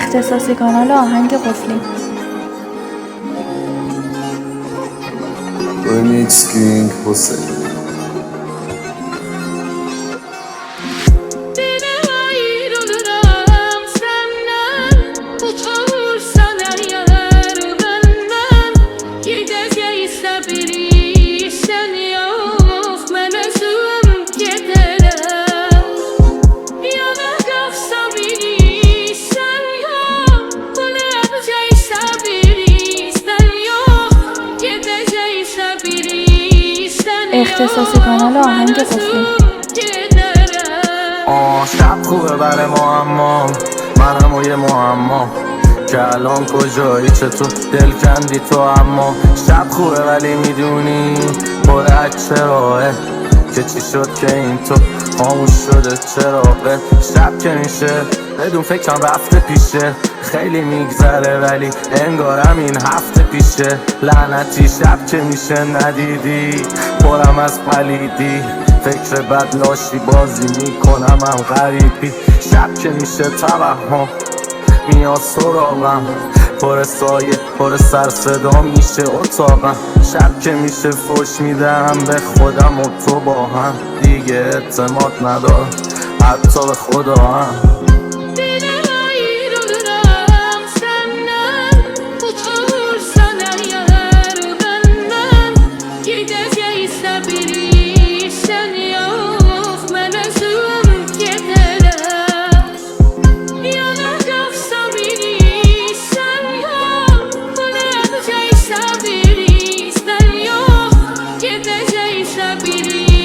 اختصاصی کانال آهنگ قفلی. Remix King Hussein. اختصاصی کانال آهنگ قفلی. شب خوبه برای معما، منم و یه معما که الان کجایی، چطور دل کندی تو. اما شب خوبه ولی میدونی پر چراغه که چی شد که این تو خاموش شده چراغه. شب که میشه بدون فکرم رفته پیشه، خیلی میگذره ولی انگارم این هفته پیشه. لعنتی شب که میشه ندیدی پرم از پلیدی، فکر بد لاشی بازی میکنم هم غریبی. شب که میشه توهم میاد سراغم، پر سایه پر سر صدا میشه اتاقم. شب که میشه فوش میدم به خودم و تو با هم، دیگه اعتماد ندارم حتی به خدا هم.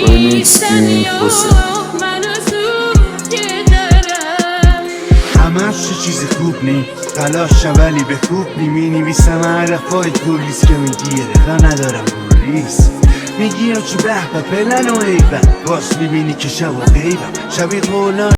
Remix King Hussein. همش چیز خوب نی تلاش ولی به خوب نی، می نویسم حرفای پولیس که میگی رقا ندارم پولیس، میگی چی به پلن و ایبم، باز میبینی که شب و غیبم شبیه قولان